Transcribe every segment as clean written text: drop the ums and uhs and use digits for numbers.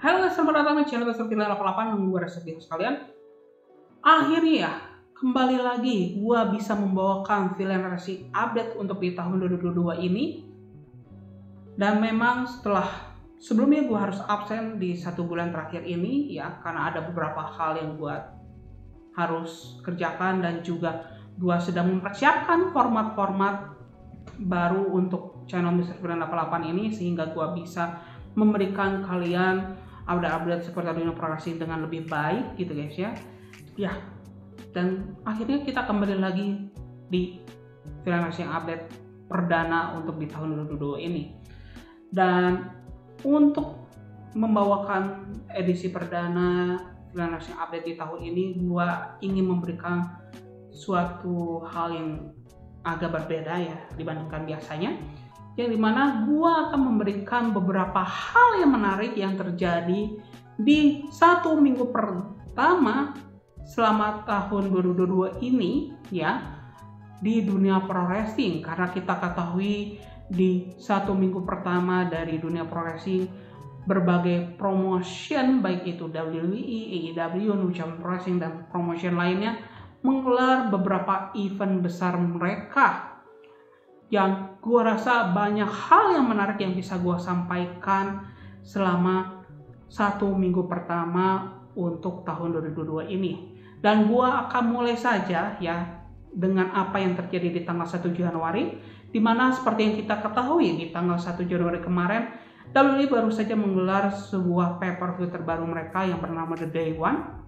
Halo guys, selamat datang di channel Resepi 88 yang gue resepi sekalian. Akhirnya ya, kembali lagi gue bisa membawakan Villain Racing update untuk di tahun 2022 ini. Dan memang sebelumnya gue harus absen di 1 bulan terakhir ini ya, karena ada beberapa hal yang gue harus kerjakan dan juga gue sedang mempersiapkan format-format baru untuk channel Mr. Villain 88 ini, sehingga gue bisa memberikan kalian update-update seputar dunia pro wrestling dengan lebih baik gitu guys ya. Ya, dan akhirnya kita kembali lagi di Villain Racing update perdana untuk di tahun 2022 ini. Dan untuk membawakan edisi perdana Villain Racing update di tahun ini, gua ingin memberikan suatu hal yang agak berbeda ya dibandingkan biasanya, yang dimana gua akan memberikan beberapa hal yang menarik yang terjadi di 1 minggu pertama selama tahun 2022 ini ya di dunia pro wrestling. Karena kita ketahui di 1 minggu pertama dari dunia pro wrestling, berbagai promotion baik itu WWE, AEW, New Japan Pro Wrestling dan promotion lainnya menggelar beberapa event besar mereka, yang gue rasa banyak hal yang menarik yang bisa gue sampaikan selama 1 minggu pertama untuk tahun 2022 ini. Dan gue akan mulai saja ya dengan apa yang terjadi di tanggal 1 Januari, dimana seperti yang kita ketahui di tanggal 1 Januari kemarin, WWE baru saja menggelar sebuah pay-per-view terbaru mereka yang bernama The Day One,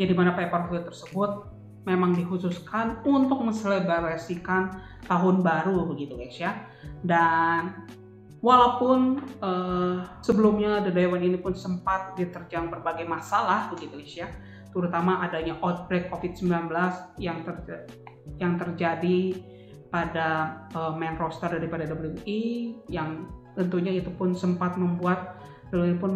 yang dimana pay-per-view tersebut memang dikhususkan untuk menselebrasikan tahun baru begitu guys ya. Dan walaupun sebelumnya The Day One ini pun sempat diterjang berbagai masalah begitu guys ya, terutama adanya outbreak COVID-19 yang terjadi pada main roster daripada WWE, yang tentunya itu pun sempat membuat WWE pun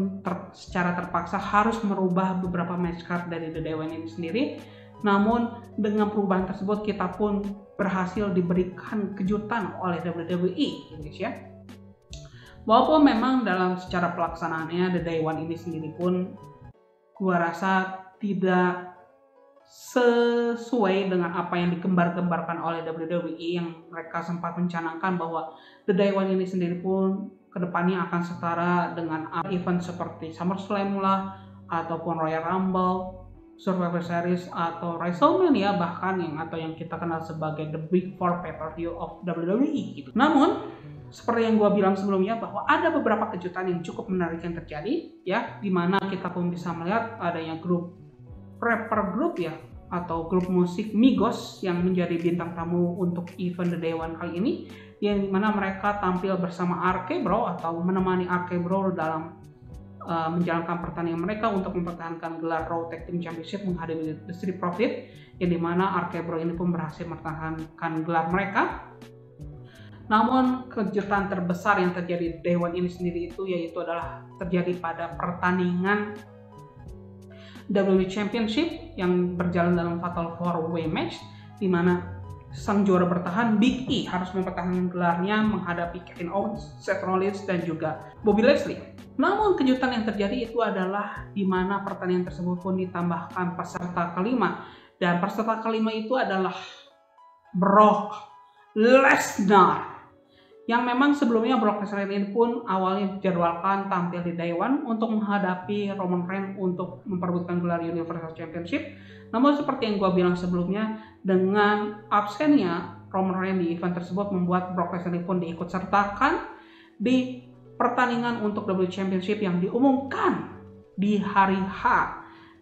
secara terpaksa harus merubah beberapa match card dari The Day One ini sendiri. Namun dengan perubahan tersebut kita pun berhasil diberikan kejutan oleh WWE guys ya. Walaupun memang dalam secara pelaksanaannya The Day One ini sendiri pun gua rasa tidak sesuai dengan apa yang digembar-gembarkan oleh WWE, yang mereka sempat mencanangkan bahwa The Day One ini sendiri pun kedepannya akan setara dengan event seperti SummerSlam lah, ataupun Royal Rumble, Survivor Series atau WrestleMania bahkan, yang kita kenal sebagai the Big Four pay-per-view of WWE gitu. Namun seperti yang gue bilang sebelumnya, bahwa ada beberapa kejutan yang cukup menarik yang terjadi ya, dimana kita pun bisa melihat adanya grup rapper group ya, atau grup musik Migos yang menjadi bintang tamu untuk event The Day One kali ini, yang dimana mereka tampil bersama RK Bro atau menemani RK Bro dalam menjalankan pertandingan mereka untuk mempertahankan gelar Raw Tag Team Championship menghadapi The Street Profit, yang dimana RK Bro ini pun berhasil mempertahankan gelar mereka. Namun kejutan terbesar yang terjadi di Day One ini sendiri yaitu adalah terjadi pada pertandingan WWE Championship yang berjalan dalam Fatal 4-Way match, di mana sang juara bertahan Big E harus mempertahankan gelarnya menghadapi Kevin Owens, Seth Rollins dan juga Bobby Lashley. Namun kejutan yang terjadi itu adalah di mana pertandingan tersebut pun ditambahkan peserta kelima, dan peserta kelima itu adalah Brock Lesnar, yang memang sebelumnya Brock Lesnar ini pun awalnya dijadwalkan tampil di Day One untuk menghadapi Roman Reigns untuk memperebutkan gelar Universal Championship. Namun seperti yang gue bilang sebelumnya, dengan absennya Roman Reigns di event tersebut membuat Brock Lesnar pun diikut sertakan di pertandingan untuk WWE Championship yang diumumkan di hari H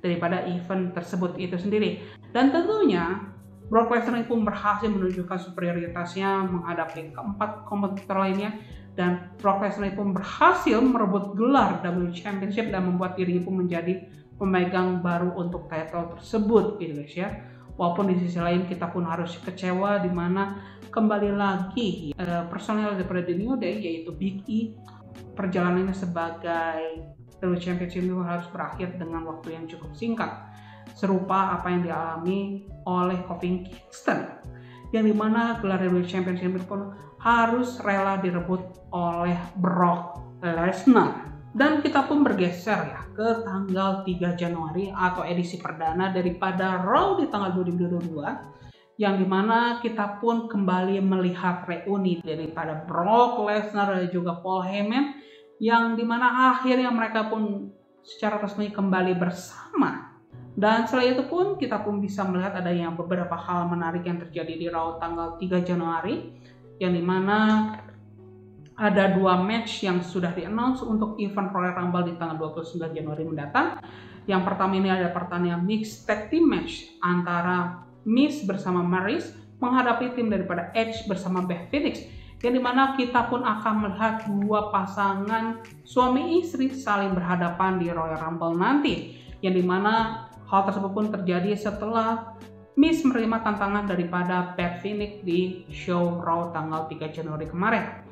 daripada event tersebut itu sendiri. Dan tentunya Brock Lesnar pun berhasil menunjukkan superioritasnya menghadapi keempat kompetitor lainnya, dan Brock Lesnar pun berhasil merebut gelar WWE Championship dan membuat dirinya pun menjadi pemegang baru untuk title tersebut gitu guys ya. Walaupun di sisi lain kita pun harus kecewa, di mana kembali lagi personel daripada The New Day yaitu Big E, perjalanannya sebagai WWE Championship itu harus berakhir dengan waktu yang cukup singkat, serupa apa yang dialami oleh Kofi Kingston, yang dimana gelar WWE Championship pun harus rela direbut oleh Brock Lesnar Dan kita pun bergeser ya ke tanggal 3 Januari atau edisi perdana daripada Raw di tanggal 2022, yang dimana kita pun kembali melihat reuni daripada Brock Lesnar dan juga Paul Heyman, yang dimana akhirnya mereka pun secara resmi kembali bersama. Dan setelah itu pun kita pun bisa melihat adanya beberapa hal menarik yang terjadi di Raw tanggal 3 Januari, yang dimana ada 2 match yang sudah di-announce untuk event Royal Rumble di tanggal 29 Januari mendatang. Yang pertama ini ada pertandingan Mixed Tag Team Match antara Miz bersama Maryse menghadapi tim daripada Edge bersama Beth Phoenix, yang dimana kita pun akan melihat 2 pasangan suami istri saling berhadapan di Royal Rumble nanti, yang dimana hal tersebut pun terjadi setelah Miz menerima tantangan daripada Beth Phoenix di show Raw tanggal 3 Januari kemarin.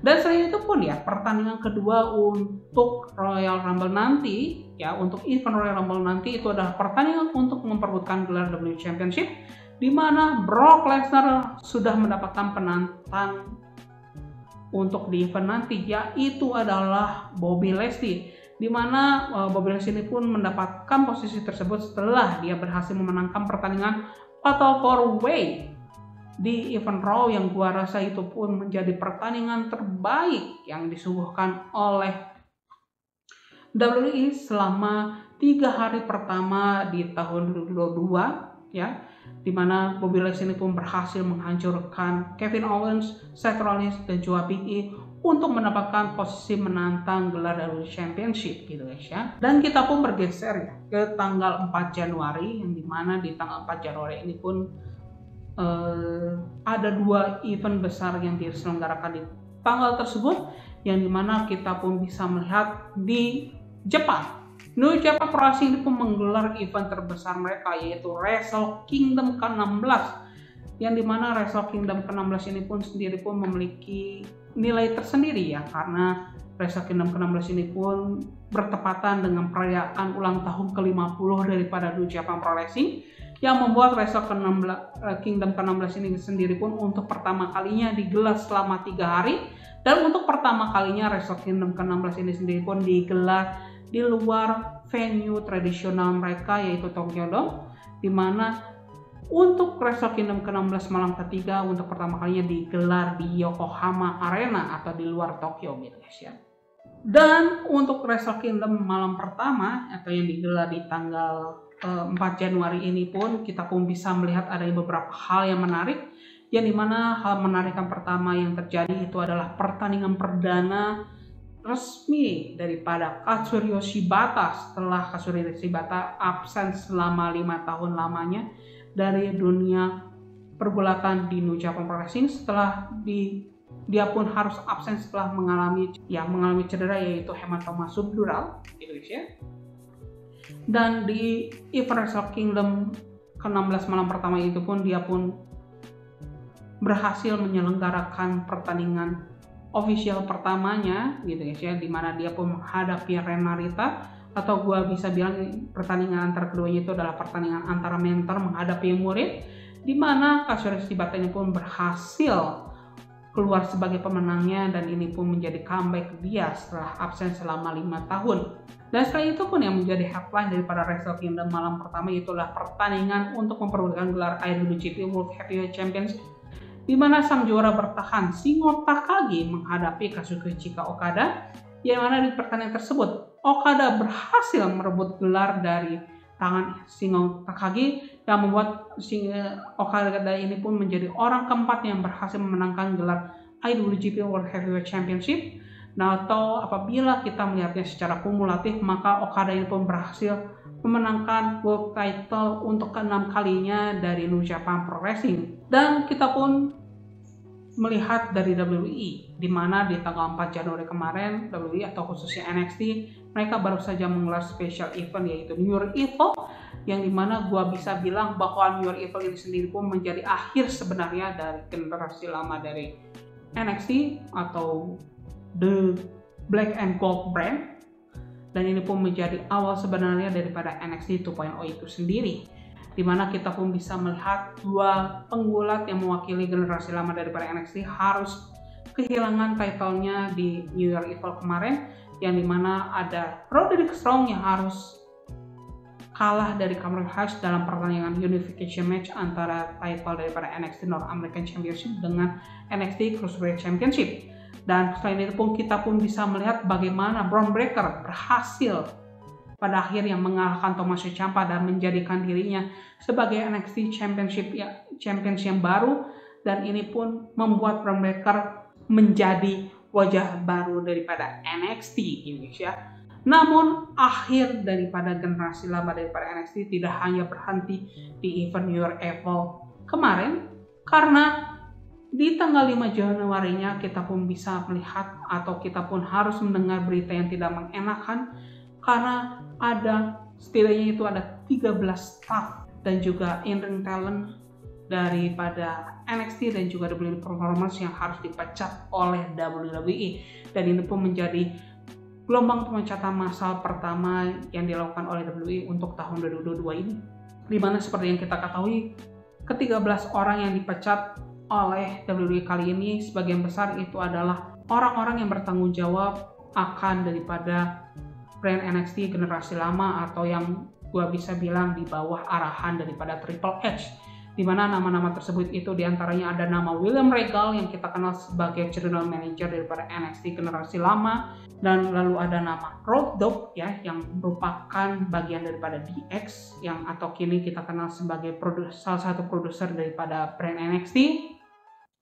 Dan selain itu pun ya, pertandingan kedua untuk Royal Rumble nanti ya, untuk event Royal Rumble nanti itu adalah pertandingan untuk memperebutkan gelar WWE Championship, di mana Brock Lesnar sudah mendapatkan penantang untuk di event nanti, yaitu adalah Bobby Lashley, di mana Bobby Lashley ini pun mendapatkan posisi tersebut setelah dia berhasil memenangkan pertandingan Fatal 4-Way di event Raw, yang gua rasa itu pun menjadi pertandingan terbaik yang disuguhkan oleh WWE selama 3 hari pertama di tahun 2022 ya, dimana Bobby Lashley ini pun berhasil menghancurkan Kevin Owens, Seth Rollins dan juga Big E untuk mendapatkan posisi menantang gelar WWE Championship gitu guys ya. Dan kita pun bergeser ya ke tanggal 4 Januari, yang dimana di tanggal 4 Januari ini pun ada 2 event besar yang diselenggarakan di tanggal tersebut, yang dimana kita pun bisa melihat di Jepang. New Japan Pro Wrestling pun menggelar event terbesar mereka, yaitu Wrestle Kingdom ke-16, yang dimana Wrestle Kingdom ke-16 ini pun sendiri pun memiliki nilai tersendiri ya, karena Wrestle Kingdom ke-16 ini pun bertepatan dengan perayaan ulang tahun ke-50 daripada New Japan Pro Wrestling, yang membuat Wrestle Kingdom ke-16 ini sendiri pun untuk pertama kalinya digelar selama 3 hari, dan untuk pertama kalinya Wrestle Kingdom ke-16 ini sendiri pun digelar di luar venue tradisional mereka, yaitu Tokyo Dome, di mana untuk Wrestle Kingdom ke-16 malam ketiga untuk pertama kalinya digelar di Yokohama Arena atau di luar Tokyo gitu guys ya. Dan untuk Wrestle Kingdom malam pertama atau yang digelar di tanggal 4 Januari ini pun kita pun bisa melihat ada beberapa hal yang menarik, yang dimana hal menarik yang pertama yang terjadi itu adalah pertandingan perdana resmi daripada Katsuyori Shibata setelah Katsuyori Shibata absen selama 5 tahun lamanya dari dunia pergulatan di New Japan Pro Wrestling, setelah dia pun harus absen setelah mengalami cedera, yaitu hematoma subdural gitu guys ya. Dan di event Wrestle Kingdom ke-16 malam pertama itu pun dia pun berhasil menyelenggarakan pertandingan official pertamanya gitu guys ya, dimana dia pun menghadapi Ren Narita, atau gua bisa bilang pertandingan antara keduanya itu adalah pertandingan antara mentor menghadapi murid, dimana Katsuyori Shibata ini pun berhasil keluar sebagai pemenangnya, dan ini pun menjadi comeback dia setelah absen selama 5 tahun. Dan setelah itu pun yang menjadi headline daripada Wrestle Kingdom malam pertama itulah pertandingan untuk memperebutkan gelar IWGP World Heavyweight Championship, di mana sang juara bertahan Shingo Takagi menghadapi Kazuchika Okada, yang mana di pertandingan tersebut Okada berhasil merebut gelar dari tangan Shingo Takagi, yang membuat Okada ini pun menjadi orang keempat yang berhasil memenangkan gelar IWGP World Heavyweight Championship. Nah, atau apabila kita melihatnya secara kumulatif, maka Okada ini pun berhasil memenangkan world title untuk ke-6 kalinya dari New Japan Pro Wrestling. Dan kita pun melihat dari WWE, di mana di tanggal 4 Januari kemarin WWE atau khususnya NXT mereka baru saja menggelar special event, yaitu New Year Evil, yang dimana gua bisa bilang bahwa New Year Evil ini sendiri pun menjadi akhir sebenarnya dari generasi lama dari NXT atau The Black and Gold brand, dan ini pun menjadi awal sebenarnya daripada NXT 2.0 itu sendiri, dimana kita pun bisa melihat 2 penggulat yang mewakili generasi lama daripada NXT harus kehilangan titlenya di New Year Evil kemarin, yang dimana ada Roderick Strong yang harus kalah dari Cameron Hayes dalam pertandingan unification match antara title daripada NXT North American Championship dengan NXT Cruiserweight Championship. Dan selain itu pun kita pun bisa melihat bagaimana Bron Breakker berhasil pada akhirnya mengalahkan Tommaso Ciampa dan menjadikan dirinya sebagai NXT Champions yang baru, dan ini pun membuat Bron Breakker menjadi wajah baru daripada NXT Indonesia. Namun akhir daripada generasi lama daripada NXT tidak hanya berhenti di event New Year Evil kemarin, karena di tanggal 5 Januarinya kita pun bisa melihat atau kita pun harus mendengar berita yang tidak mengenakan, karena setidaknya itu ada 13 staff dan juga in-ring talent daripada NXT dan juga WWE Performance yang harus dipecat oleh WWE, dan ini pun menjadi gelombang pemecatan massal pertama yang dilakukan oleh WWE untuk tahun 2022 ini, dimana seperti yang kita ketahui ke-13 orang yang dipecat oleh WWE kali ini sebagian besar itu adalah orang-orang yang bertanggung jawab akan daripada brand NXT generasi lama, atau yang gua bisa bilang di bawah arahan daripada Triple H, di mana nama-nama tersebut itu diantaranya ada nama William Regal yang kita kenal sebagai general manager daripada NXT generasi lama, dan lalu ada nama Road Dogg ya yang merupakan bagian daripada DX yang atau kini kita kenal sebagai salah satu produser daripada brand NXT.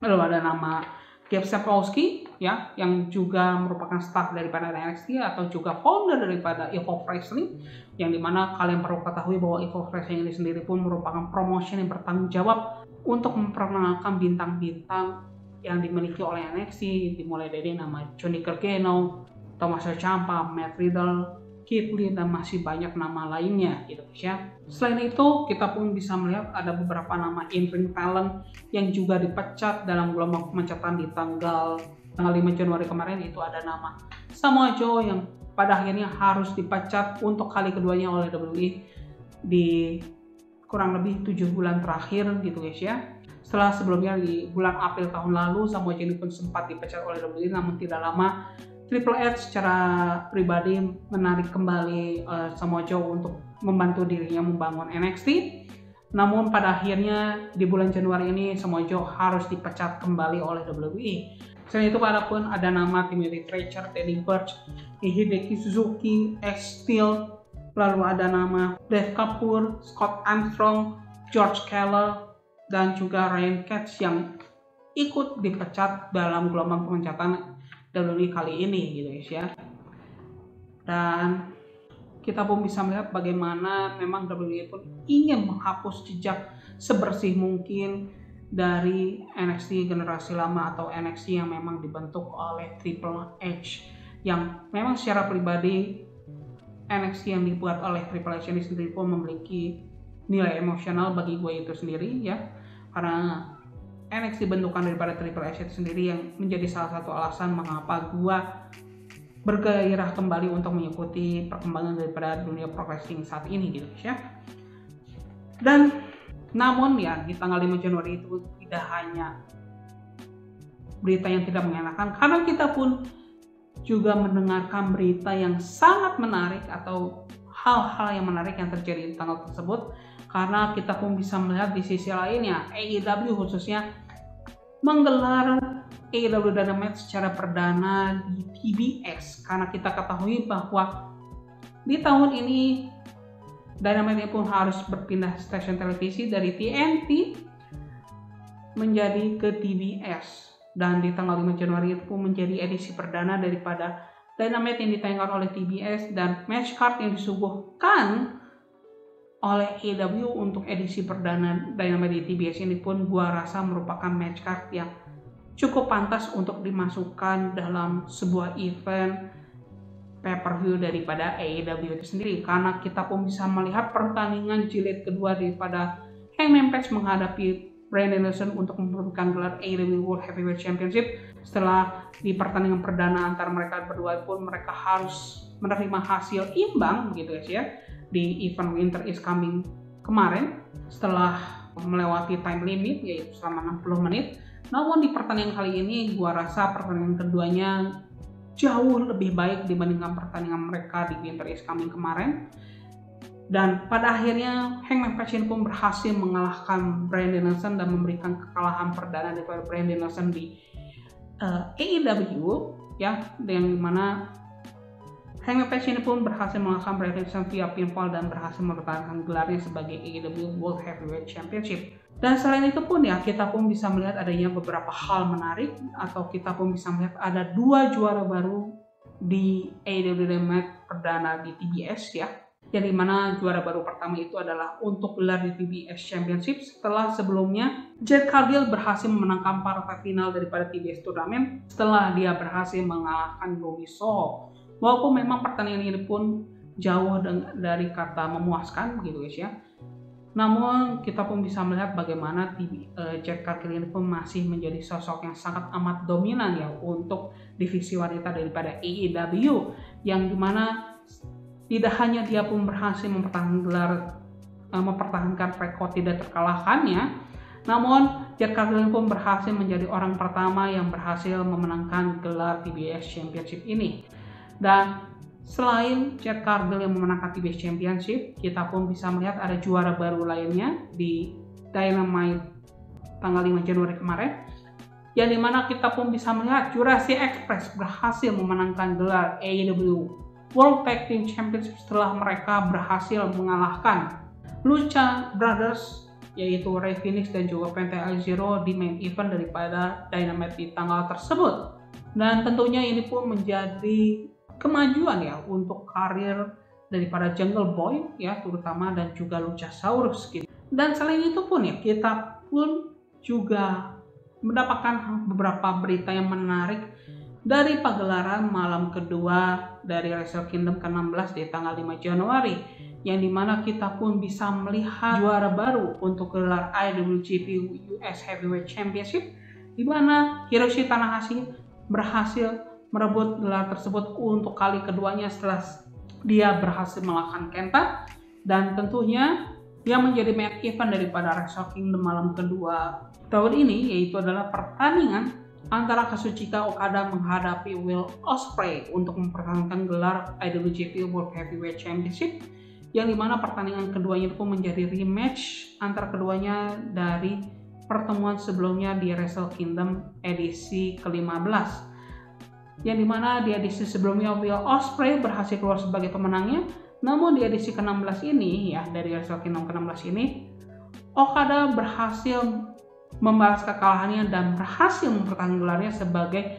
Lalu ada nama Gabe Sapolsky ya yang juga merupakan staff daripada NXT atau juga founder daripada Evolve Wrestling, yang dimana kalian perlu ketahui bahwa Evolve Wrestling ini sendiri pun merupakan promotion yang bertanggung jawab untuk memperkenalkan bintang-bintang yang dimiliki oleh NXT, dimulai dari nama Johnny Gargano, Tommaso Ciampa, Matt Riddle, Keith Lee, dan masih banyak nama lainnya gitu ya. Selain itu kita pun bisa melihat ada beberapa nama in-ring talent yang juga dipecat dalam gelombang pemecatan di tanggal 5 Januari kemarin. Itu ada nama Samoa Joe yang pada akhirnya harus dipecat untuk kali keduanya oleh WWE di kurang lebih 7 bulan terakhir gitu guys ya. Setelah sebelumnya di bulan April tahun lalu Samoa Joe pun sempat dipecat oleh WWE, namun tidak lama Triple H secara pribadi menarik kembali Samoa Joe untuk membantu dirinya membangun NXT. Namun pada akhirnya di bulan Januari ini Samoa Joe harus dipecat kembali oleh WWE. Selain itu pun ada nama Timothy Thatcher, Teddy Birch, Hideki Suzuki, Ace Steel, lalu ada nama Dave Kapoor, Scott Armstrong, George Keller, dan juga Ryan Katz yang ikut dipecat dalam gelombang pemecatan WWE kali ini gitu guys ya. Dan kita pun bisa melihat bagaimana memang WWE pun ingin menghapus jejak sebersih mungkin dari NXT generasi lama atau NXT yang memang dibentuk oleh Triple H, yang memang secara pribadi NXT yang dibuat oleh Triple H ini sendiri pun memiliki nilai emosional bagi gue itu sendiri ya, karena NXT bentukan daripada Triple H itu sendiri yang menjadi salah satu alasan mengapa gua bergairah kembali untuk mengikuti perkembangan daripada dunia pro wrestling saat ini gitu ya. Dan namun ya di tanggal 5 Januari itu tidak hanya berita yang tidak mengenakan, karena kita pun juga mendengarkan berita yang sangat menarik atau hal-hal yang menarik yang terjadi di tanggal tersebut, karena kita pun bisa melihat di sisi lainnya AEW khususnya menggelar AEW Dynamite secara perdana di TBS, karena kita ketahui bahwa di tahun ini Dynamite pun harus berpindah stasiun televisi dari TNT menjadi ke TBS, dan di tanggal 5 Januari itu pun menjadi edisi perdana daripada Dynamite yang ditayangkan oleh TBS, dan match card yang disuguhkan oleh AEW untuk edisi perdana Dynamite di TBS ini pun gua rasa merupakan match card yang cukup pantas untuk dimasukkan dalam sebuah event pay-per-view daripada AEW itu sendiri, karena kita pun bisa melihat pertandingan jilid kedua daripada Hangman Page menghadapi Bryan Danielson untuk memperebutkan gelar AEW World Heavyweight Championship. Setelah di pertandingan perdana antara mereka berdua pun mereka harus menerima hasil imbang begitu guys ya di event Winter is Coming kemarin setelah melewati time limit yaitu selama 60 menit. Namun di pertandingan kali ini gua rasa pertandingan keduanya jauh lebih baik dibandingkan pertandingan mereka di Winter is Coming kemarin. Dan pada akhirnya Hangman Page ini pun berhasil mengalahkan Bryan Danielson dan memberikan kekalahan perdana daripada Bryan Danielson di AEW ya, yang dimana Hangman Page ini pun berhasil mengalahkan Bryan Danielson via pinfall dan berhasil mempertahankan gelarnya sebagai AEW World Heavyweight Championship. Dan selain itu pun ya, kita pun bisa melihat adanya beberapa hal menarik, atau kita pun bisa melihat ada 2 juara baru di AEW Dynamite perdana di TBS ya. Yang dimana juara baru pertama itu adalah untuk gelar di TBS Championship setelah sebelumnya Jade Cargill berhasil memenangkan partai final daripada TBS Turnamen setelah dia berhasil mengalahkan Ruby Soho. Walaupun memang pertandingan ini pun jauh dari kata memuaskan begitu guys ya. Namun kita pun bisa melihat bagaimana Jade Cargill ini pun masih menjadi sosok yang sangat amat dominan ya untuk divisi wanita daripada AEW, yang dimana tidak hanya dia pun berhasil mempertahankan rekor tidak terkalahkannya, namun Jade Cargill pun berhasil menjadi orang pertama yang berhasil memenangkan gelar TBS Championship ini. Dan selain Jade Cargill yang memenangkan TBS Championship, kita pun bisa melihat ada juara baru lainnya di Dynamite tanggal 5 Januari kemarin, yang dimana kita pun bisa melihat Jurassic Express berhasil memenangkan gelar AEW World Tag Team Championship setelah mereka berhasil mengalahkan Lucha Brothers, yaitu Rey Fenix dan juga Penta El Zero di main event daripada Dynamite di tanggal tersebut. Dan tentunya ini pun menjadi kemajuan ya untuk karir daripada Jungle Boy ya terutama, dan juga Luchasaurus gitu. Dan selain itu pun ya, kita pun juga mendapatkan beberapa berita yang menarik dari pagelaran malam kedua dari Wrestle Kingdom ke-16 di tanggal 5 Januari, yang dimana kita pun bisa melihat juara baru untuk gelar IWGP US Heavyweight Championship, di mana Hiroshi Tanahashi berhasil merebut gelar tersebut untuk kali keduanya setelah dia berhasil mengalahkan Kenta. Dan tentunya yang menjadi main event daripada Wrestle Kingdom malam kedua tahun ini yaitu adalah pertandingan antara Kazuchika Okada menghadapi Will Ospreay untuk mempertahankan gelar IWGP World Heavyweight Championship, yang dimana pertandingan keduanya pun menjadi rematch antara keduanya dari pertemuan sebelumnya di Wrestle Kingdom edisi ke-15, yang dimana di edisi sebelumnya Will Ospreay berhasil keluar sebagai pemenangnya. Namun di edisi ke-16 ini ya, dari Wrestle Kingdom ke-16 ini, Okada berhasil membalas kekalahannya dan berhasil mempertahankan gelarnya sebagai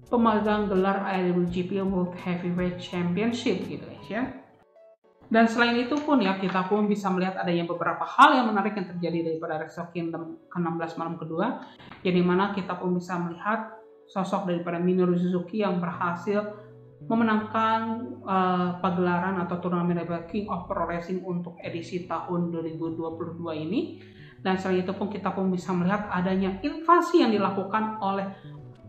pemegang gelar IWGP World Heavyweight Championship gitu guys ya. Dan selain itu pun ya, kita pun bisa melihat adanya beberapa hal yang menarik yang terjadi daripada Wrestle Kingdom ke-16 malam kedua, yang dimana kita pun bisa melihat sosok daripada Minoru Suzuki yang berhasil memenangkan pagelaran atau turnamen daripada King of Pro Wrestling untuk edisi tahun 2022 ini. Dan selain itu pun kita pun bisa melihat adanya invasi yang dilakukan oleh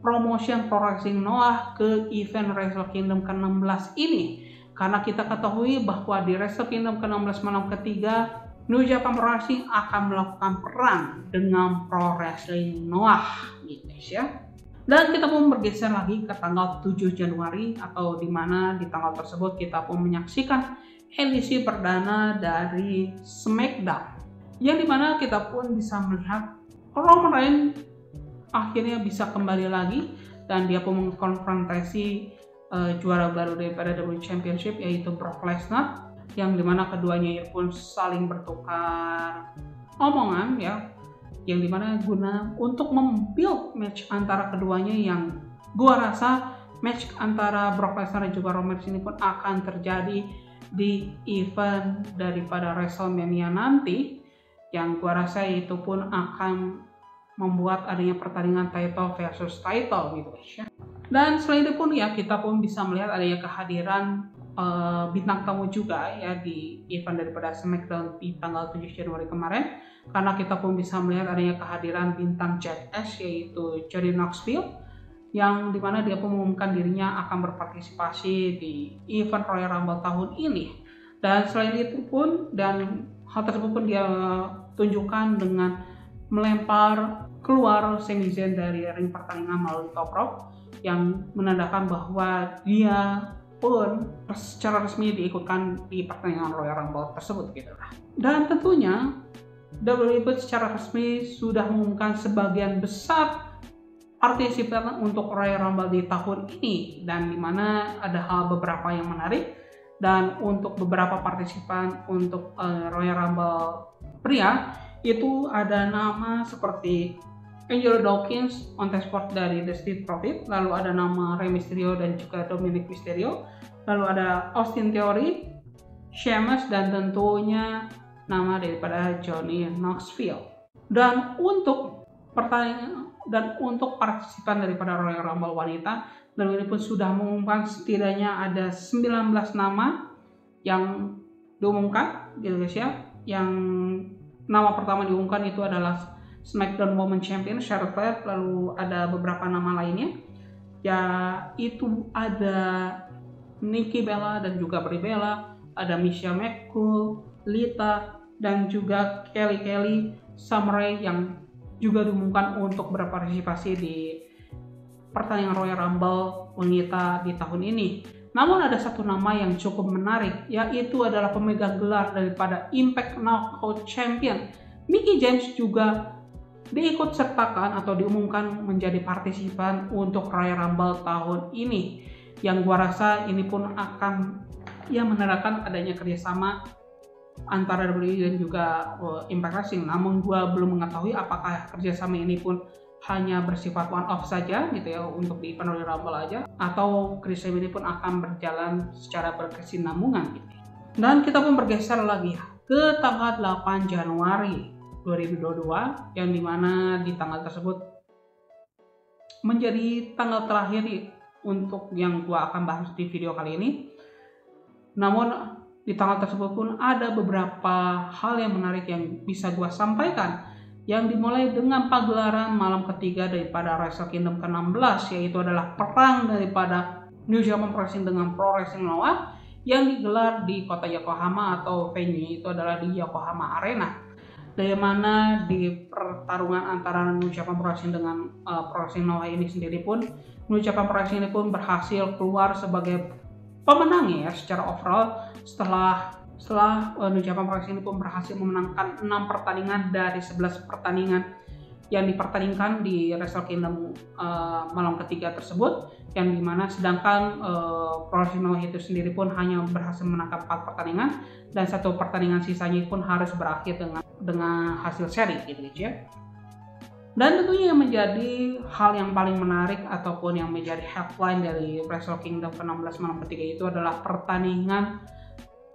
promotion Pro Wrestling Noah ke event Wrestle Kingdom ke-16 ini. Karena kita ketahui bahwa di Wrestle Kingdom ke-16 malam ketiga, New Japan Pro Wrestling akan melakukan perang dengan Pro Wrestling Noah gitu ya. Dan kita pun bergeser lagi ke tanggal 7 Januari, atau di mana di tanggal tersebut kita pun menyaksikan edisi perdana dari SmackDown, yang dimana kita pun bisa melihat Roman Reigns akhirnya bisa kembali lagi dan dia pun mengkonfrontasi juara baru daripada WWE Championship yaitu Brock Lesnar, yang dimana keduanya pun saling bertukar omongan ya, yang dimana guna untuk membuild match antara keduanya, yang gua rasa match antara Brock Lesnar dan juga Roman Reigns ini pun akan terjadi di event daripada WrestleMania nanti, yang gua rasa itu pun akan membuat adanya pertandingan title versus title gitu ya. Dan selain itu pun ya, kita pun bisa melihat adanya kehadiran bintang tamu juga ya di event daripada SmackDown di tanggal 7 Januari kemarin, karena kita pun bisa melihat adanya kehadiran bintang Jackass yaitu Johnny Knoxville, yang dimana dia pun mengumumkan dirinya akan berpartisipasi di event Royal Rumble tahun ini. Dan selain itu pun, dan hal tersebut pun dia tunjukkan dengan melempar keluar Sami Zayn dari ring pertandingan melalui top rope, yang menandakan bahwa dia pun secara resmi diikutkan di pertandingan Royal Rumble tersebut gitu lah. Dan tentunya WWE secara resmi sudah mengumumkan sebagian besar partisipan untuk Royal Rumble di tahun ini, dan dimana ada beberapa yang menarik. Dan untuk beberapa partisipan untuk Royal Rumble pria itu ada nama seperti Angelo Dawkins, Montesport dari The Street Profits, lalu ada nama Rey Mysterio dan juga Dominic Mysterio, lalu ada Austin Theory, Sheamus, dan tentunya nama daripada Johnny Knoxville. Dan untuk partisipan daripada Royal Rumble wanita, dan ini pun sudah mengumumkan setidaknya ada 19 nama yang diumumkan di Indonesia. Yang nama pertama diumumkan itu adalah SmackDown Women's Champion Charlotte Flair, lalu ada beberapa nama lainnya, yaitu ada Nikki Bella dan juga Brie Bella, ada Michelle McCool, Lita, dan juga Kelly Samurai yang juga diumumkan untuk berpartisipasi di pertandingan Royal Rumble wanita di tahun ini. Namun ada satu nama yang cukup menarik, yaitu adalah pemegang gelar daripada Impact Knockout Champion. Mickie James juga diikut sertakan atau diumumkan menjadi partisipan untuk Royal Rumble tahun ini. Yang gua rasa ini pun akan menandakan adanya kerjasama antara WWE dan juga Impact Wrestling. Namun gua belum mengetahui apakah kerjasama ini pun hanya bersifat one off saja gitu ya, untuk di event Royal Rumble aja, atau kerjasama ini pun akan berjalan secara berkesinambungan gitu. Dan kita pun bergeser lagi ke tanggal 8 Januari 2022, yang dimana di tanggal tersebut menjadi tanggal terakhir untuk yang gua akan bahas di video kali ini. Namun di tanggal tersebut pun ada beberapa hal yang menarik yang bisa gua sampaikan, yang dimulai dengan pagelaran malam ketiga daripada Wrestle Kingdom ke-16, yaitu adalah perang daripada New Japan Pro Wrestling dengan Pro Wrestling Noah yang digelar di kota Yokohama, atau venue itu adalah di Yokohama Arena. Dari mana di pertarungan antara New Japan Pro Wrestling dengan Pro Wrestling Noah ini sendiri pun, New Japan Pro Wrestling ini pun berhasil keluar sebagai pemenang ya secara overall, setelah New Japan Pro Wrestling ini pun berhasil memenangkan 6 pertandingan dari 11 pertandingan yang dipertandingkan di Wrestle Kingdom malam ketiga tersebut, yang dimana sedangkan Pro Wrestling Noah itu sendiri pun hanya berhasil menangkap 4 pertandingan, dan 1 pertandingan sisanya pun harus berakhir dengan hasil seri gitu ya. Dan tentunya yang menjadi hal yang paling menarik ataupun yang menjadi headline dari Wrestle Kingdom ke-16 malam ketiga itu adalah pertandingan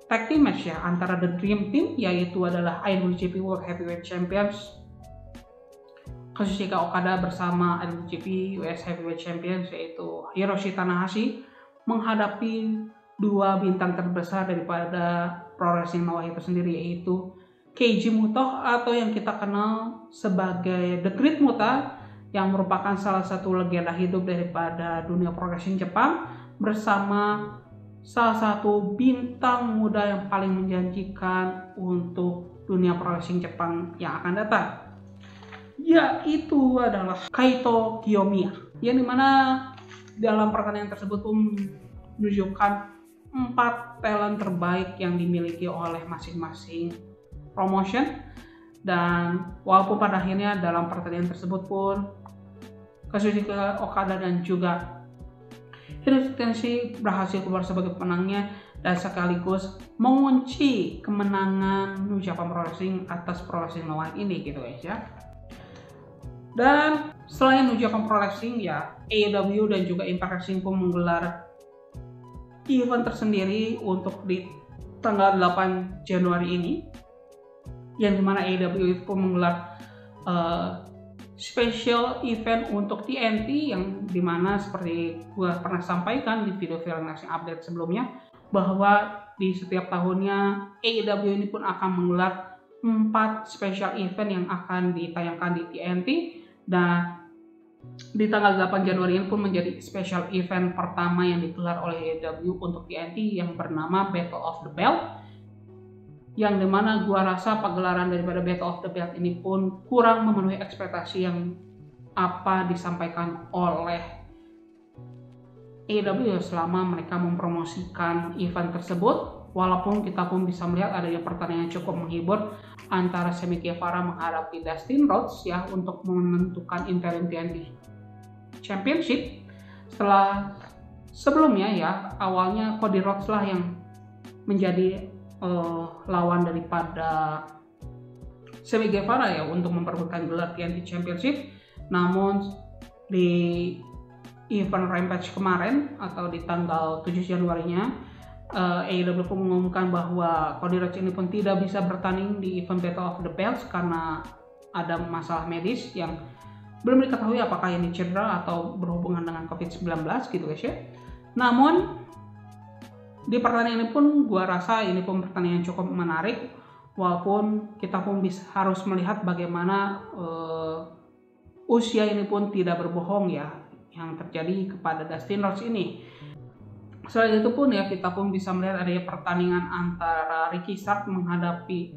tag team match ya antara The Dream Team, yaitu adalah IWGP World Heavyweight Champions Kazuchika Okada bersama IWGP US Heavyweight Champions yaitu Hiroshi Tanahashi menghadapi 2 bintang terbesar daripada Pro Wrestling Noah itu sendiri, yaitu Keiji Muto atau yang kita kenal sebagai The Great Muta, yang merupakan salah satu legenda hidup daripada dunia pro wrestling Jepang, bersama salah satu bintang muda yang paling menjanjikan untuk dunia pro wrestling Jepang yang akan datang, yaitu adalah Kaito Kiyomiya, yang dimana dalam pertandingan tersebut menunjukkan 4 talent terbaik yang dimiliki oleh masing-masing promotion. Dan walaupun pada akhirnya dalam pertandingan tersebut pun Kazuchika Okada dan juga Hiroshi Tanahashi berhasil keluar sebagai pemenangnya, dan sekaligus mengunci kemenangan New Japan Pro Wrestling atas Pro Wrestling Noah ini gitu guys ya. Dan selain New Japan Pro Wrestling ya, AEW dan juga Impact Wrestling pun menggelar event tersendiri untuk di tanggal 8 Januari ini, yang dimana AEW itu pun menggelar special event untuk TNT, yang dimana seperti gue pernah sampaikan di video Wrestling Update sebelumnya, bahwa di setiap tahunnya AEW ini pun akan menggelar 4 special event yang akan ditayangkan di TNT, dan di tanggal 8 Januari ini pun menjadi special event pertama yang digelar oleh AEW untuk TNT yang bernama Battle of the Belt, yang dimana gua rasa pagelaran daripada Battle of the Belt ini pun kurang memenuhi ekspektasi yang apa disampaikan oleh AEW selama mereka mempromosikan event tersebut. Walaupun kita pun bisa melihat adanya pertandingan cukup menghibur antara Sammy Guevara menghadapi Dustin Rhodes ya untuk menentukan interim TNT Championship. Setelah sebelumnya ya awalnya Cody Rhodes lah yang menjadi lawan daripada Sammy Guevara ya untuk memperebutkan gelar TNT Championship. Namun di event Rampage kemarin atau di tanggal 7 Januarinya AEW pun mengumumkan bahwa Cody Rhodes ini pun tidak bisa bertanding di event Battle of the Belts karena ada masalah medis yang belum diketahui apakah ini cedera atau berhubungan dengan COVID-19 gitu guys ya. Namun di pertandingan ini pun gua rasa ini pun pertandingan cukup menarik, walaupun kita pun harus melihat bagaimana usia ini pun tidak berbohong ya yang terjadi kepada Dustin Rhodes ini. Selain itu pun ya kita pun bisa melihat adanya pertandingan antara Ricky Starks menghadapi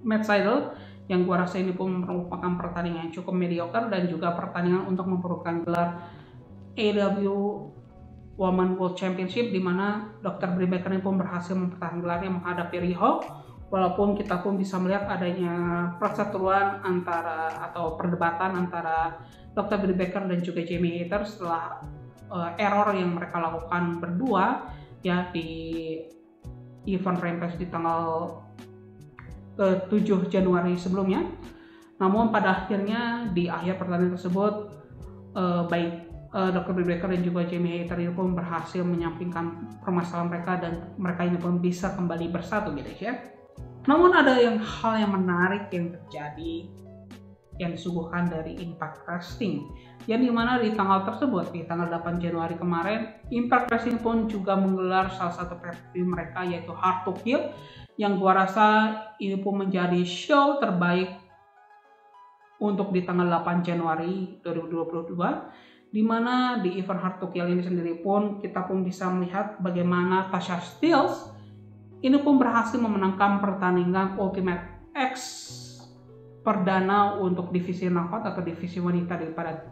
Matt Sydal yang gua rasa ini pun merupakan pertandingan yang cukup mediocre dan juga pertandingan untuk memperebutkan gelar AEW Women's World Championship di mana Dr. Britt Baker ini pun berhasil mempertahankan gelarnya menghadapi Riho. Walaupun kita pun bisa melihat adanya perseteruan antara atau perdebatan antara Dr. Britt Baker dan juga Jamie Hayter setelah error yang mereka lakukan berdua ya di event Rampage di tanggal 7 Januari sebelumnya. Namun pada akhirnya di akhir pertandingan tersebut baik Dr. Britt Baker dan juga Jamie Hayter ini pun berhasil menyampingkan permasalahan mereka dan mereka ini pun bisa kembali bersatu gitu ya. Namun ada hal yang menarik yang terjadi yang disuguhkan dari Impact Wrestling yang dimana di tanggal tersebut di tanggal 8 Januari kemarin Impact Wrestling pun juga menggelar salah satu pay-per-view mereka yaitu Hard to Kill yang gua rasa ini pun menjadi show terbaik untuk di tanggal 8 Januari 2022 di mana di event Hard to Kill ini sendiri pun kita pun bisa melihat bagaimana Tasha Steelz ini pun berhasil memenangkan pertandingan Ultimate X perdana untuk divisi knockout atau divisi wanita daripada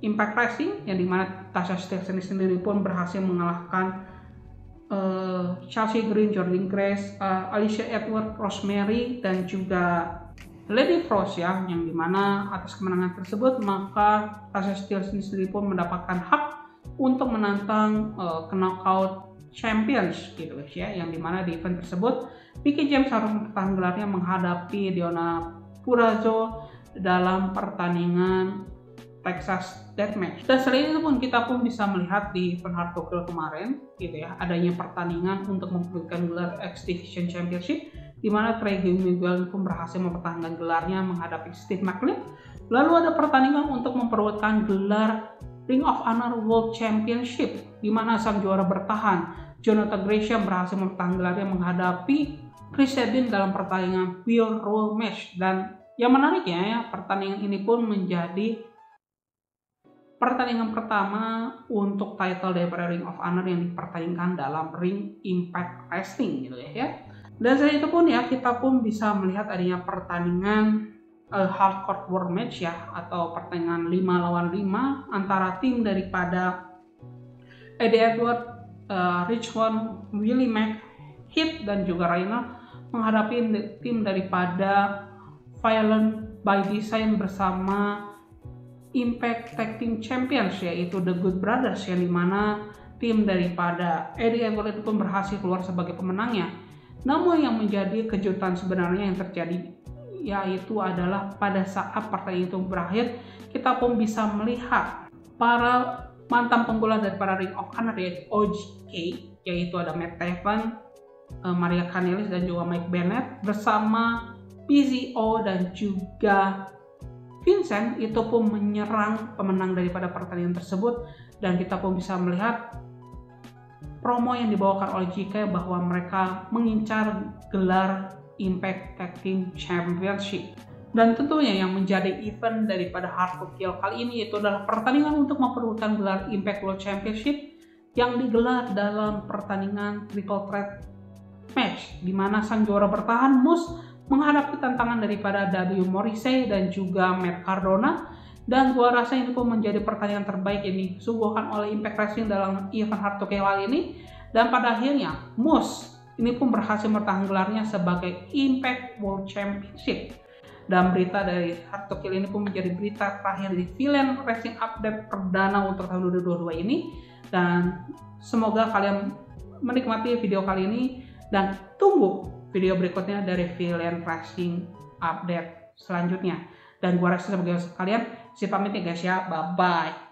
Impact Wrestling yang dimana Tasha Steelz ini sendiri pun berhasil mengalahkan Chelsea Green, Jordynne Grace, Alicia Edwards, Rosemary dan juga Lady Frost ya, yang dimana atas kemenangan tersebut maka Tasha Steelz ini sendiri pun mendapatkan hak untuk menantang knockout Champions gitu guys ya, yang dimana di event tersebut Mickie James harus mempertahankan gelarnya menghadapi Deonna Purrazzo dalam pertandingan Texas Deathmatch. Dan selain itu pun kita pun bisa melihat di event Hard to Kill kemarin gitu ya, adanya pertandingan untuk memperebutkan gelar X Division Championship di mana Trey Miguel pun berhasil mempertahankan gelarnya menghadapi Steve McLean. Lalu ada pertandingan untuk memperebutkan gelar Ring of Honor World Championship di mana sang juara bertahan Jonathan Gresham berhasil mempertahankan gelarnya menghadapi Chris Sabin dalam pertandingan Pure Rule Match. Dan yang menariknya ya pertandingan ini pun menjadi pertandingan pertama untuk title daripada Ring of Honor yang dipertandingkan dalam ring Impact Wrestling gitu ya. Dan selain itu pun ya kita pun bisa melihat adanya pertandingan Hardcore World Match ya atau pertandingan 5 lawan 5 antara tim daripada Eddie Edwards, Rich Swann, Willie Mack, Heath dan juga Rhino menghadapi tim daripada Violent by Design bersama Impact Tag Team Champions yaitu The Good Brothers yang dimana tim daripada Eddie Edwards itu pun berhasil keluar sebagai pemenangnya. Namun yang menjadi kejutan sebenarnya yang terjadi yaitu adalah pada saat pertandingan itu berakhir kita pun bisa melihat para mantan penggula daripada Ring of Honor yaitu OGK yaitu ada Matt Taven, Maria Kanellis dan juga Mike Bennett bersama PCO dan juga Vincent itu pun menyerang pemenang daripada pertandingan tersebut. Dan kita pun bisa melihat promo yang dibawakan oleh GK bahwa mereka mengincar gelar Impact Tag Team Championship. Dan tentunya yang menjadi event daripada Hard to Kill kali ini itu adalah pertandingan untuk memperebutkan gelar Impact World Championship yang digelar dalam pertandingan Triple Threat Match di mana sang juara bertahan Moose menghadapi tantangan daripada W. Morrissey dan juga Matt Cardona Dan gua rasa ini pun menjadi pertandingan terbaik ini disuguhkan oleh Impact Wrestling dalam event Hard to Kill kali ini. Dan pada akhirnya Moose ini pun berhasil bertahan gelarnya sebagai Impact World Championship. Dan berita dari Hard to Kill ini pun menjadi berita terakhir di Villain Wrestling Update perdana untuk tahun 2022 ini. Dan semoga kalian menikmati video kali ini dan tunggu video berikutnya dari Villain Wrestling Update selanjutnya. Dan gua rasa sebagai kalian, si pamit ya guys ya, bye bye.